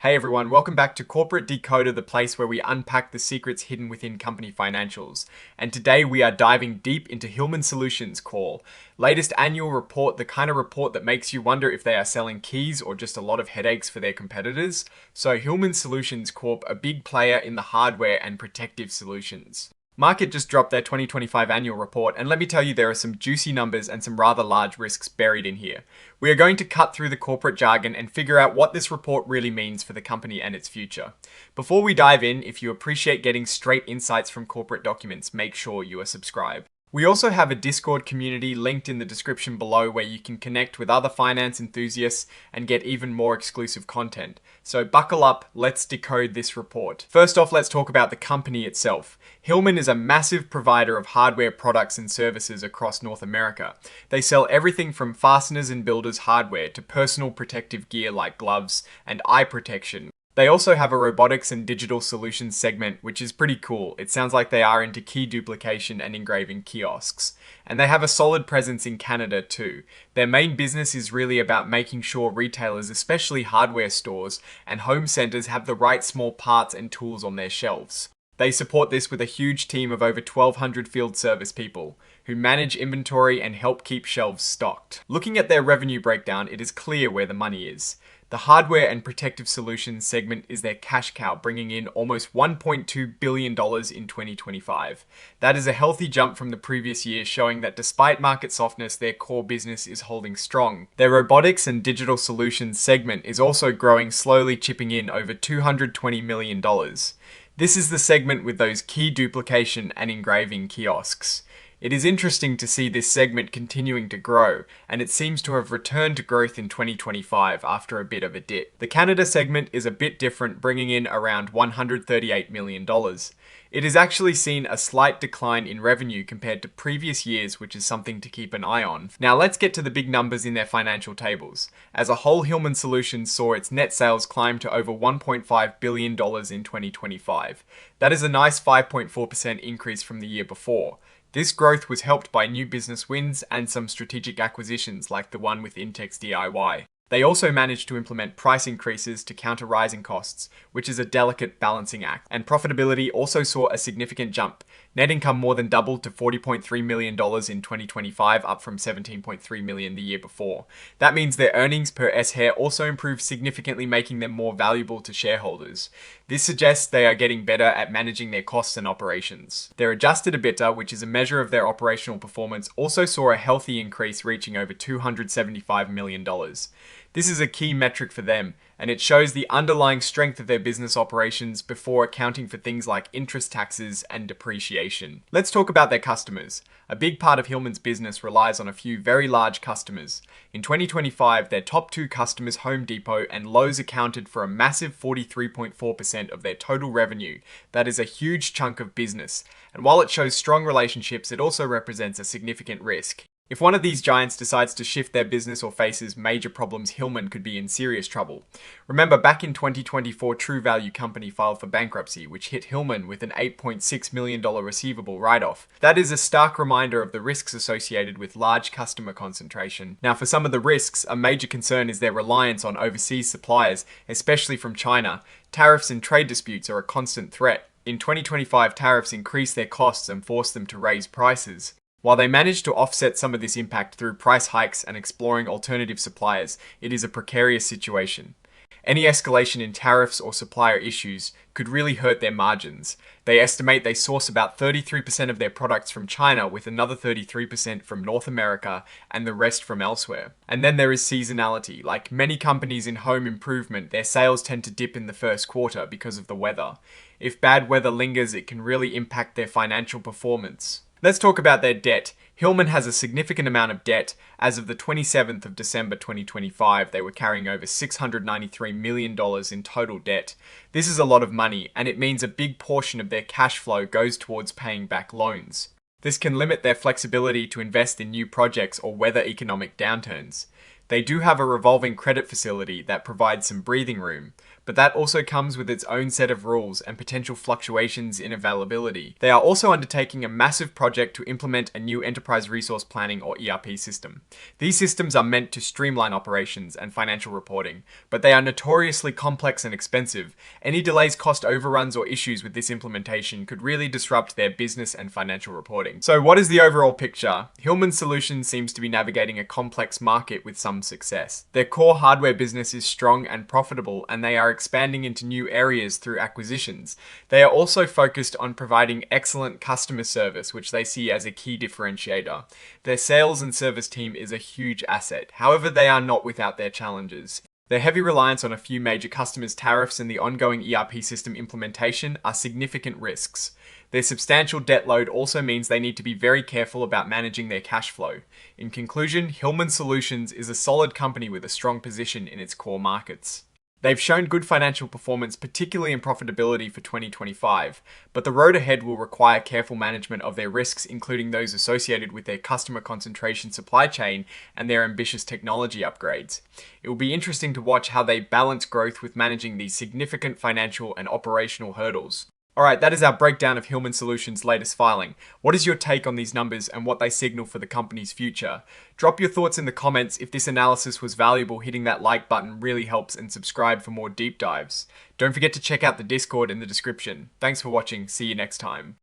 Hey everyone, welcome back to Corporate Decoder, the place where we unpack the secrets hidden within company financials. And today we are diving deep into Hillman Solutions Corp. Latest annual report, the kind of report that makes you wonder if they are selling keys or just a lot of headaches for their competitors. So Hillman Solutions Corp, a big player in the hardware and protective solutions. Market just dropped their 2025 annual report, and let me tell you, there are some juicy numbers and some rather large risks buried in here. We are going to cut through the corporate jargon and figure out what this report really means for the company and its future. Before we dive in, if you appreciate getting straight insights from corporate documents, make sure you are subscribed. We also have a Discord community linked in the description below where you can connect with other finance enthusiasts and get even more exclusive content. So buckle up, let's decode this report. First off, let's talk about the company itself. Hillman is a massive provider of hardware products and services across North America. They sell everything from fasteners and builders hardware to personal protective gear like gloves and eye protection. They also have a robotics and digital solutions segment, which is pretty cool. It sounds like they are into key duplication and engraving kiosks. And they have a solid presence in Canada too. Their main business is really about making sure retailers, especially hardware stores and home centers, have the right small parts and tools on their shelves. They support this with a huge team of over 1,200 field service people who manage inventory and help keep shelves stocked. Looking at their revenue breakdown, it is clear where the money is. The hardware and protective solutions segment is their cash cow, bringing in almost $1.2 billion in 2025. That is a healthy jump from the previous year, showing that despite market softness, their core business is holding strong. Their robotics and digital solutions segment is also growing, slowly chipping in over $220 million. This is the segment with those key duplication and engraving kiosks. It is interesting to see this segment continuing to grow, and it seems to have returned to growth in 2025 after a bit of a dip. The Canada segment is a bit different, bringing in around $138 million. It has actually seen a slight decline in revenue compared to previous years, which is something to keep an eye on. Now let's get to the big numbers in their financial tables. As a whole, Hillman Solutions saw its net sales climb to over $1.5 billion in 2025. That is a nice 5.4% increase from the year before. This growth was helped by new business wins and some strategic acquisitions like the one with Intex DIY. They also managed to implement price increases to counter rising costs, which is a delicate balancing act. And profitability also saw a significant jump. Net income more than doubled to $40.3 million in 2025, up from $17.3 million the year before. That means their earnings per S-share also improved significantly, making them more valuable to shareholders. This suggests they are getting better at managing their costs and operations. Their adjusted EBITDA, which is a measure of their operational performance, also saw a healthy increase, reaching over $275 million. This is a key metric for them, and it shows the underlying strength of their business operations before accounting for things like interest, taxes, and depreciation. Let's talk about their customers. A big part of Hillman's business relies on a few very large customers. In 2025, their top two customers, Home Depot and Lowe's, accounted for a massive 43.4% of their total revenue. That is a huge chunk of business. And while it shows strong relationships, it also represents a significant risk. If one of these giants decides to shift their business or faces major problems, Hillman could be in serious trouble. Remember, back in 2024, True Value Company filed for bankruptcy, which hit Hillman with an $8.6 million receivable write-off. That is a stark reminder of the risks associated with large customer concentration. Now, for some of the risks, a major concern is their reliance on overseas suppliers, especially from China. Tariffs and trade disputes are a constant threat. In 2025, tariffs increased their costs and forced them to raise prices. While they managed to offset some of this impact through price hikes and exploring alternative suppliers, it is a precarious situation. Any escalation in tariffs or supplier issues could really hurt their margins. They estimate they source about 33% of their products from China, with another 33% from North America and the rest from elsewhere. And then there is seasonality. Like many companies in home improvement, their sales tend to dip in the first quarter because of the weather. If bad weather lingers, it can really impact their financial performance. Let's talk about their debt. Hillman has a significant amount of debt. As of the 27th of December 2025, they were carrying over $693 million in total debt. This is a lot of money, and it means a big portion of their cash flow goes towards paying back loans. This can limit their flexibility to invest in new projects or weather economic downturns. They do have a revolving credit facility that provides some breathing room, but that also comes with its own set of rules and potential fluctuations in availability. They are also undertaking a massive project to implement a new enterprise resource planning or ERP system. These systems are meant to streamline operations and financial reporting, but they are notoriously complex and expensive. Any delays, cost overruns, or issues with this implementation could really disrupt their business and financial reporting. So what is the overall picture? Hillman Solutions seems to be navigating a complex market with some success. Their core hardware business is strong and profitable, and they are expanding into new areas through acquisitions. They are also focused on providing excellent customer service, which they see as a key differentiator. Their sales and service team is a huge asset. However, they are not without their challenges. Their heavy reliance on a few major customers' tariffs and the ongoing ERP system implementation are significant risks. Their substantial debt load also means they need to be very careful about managing their cash flow. In conclusion, Hillman Solutions is a solid company with a strong position in its core markets. They've shown good financial performance, particularly in profitability for 2025, but the road ahead will require careful management of their risks, including those associated with their customer concentration supply chain and their ambitious technology upgrades. It will be interesting to watch how they balance growth with managing these significant financial and operational hurdles. Alright, that is our breakdown of Hillman Solutions' latest filing. What is your take on these numbers and what they signal for the company's future? Drop your thoughts in the comments. If this analysis was valuable, hitting that like button really helps, and subscribe for more deep dives. Don't forget to check out the Discord in the description. Thanks for watching. See you next time.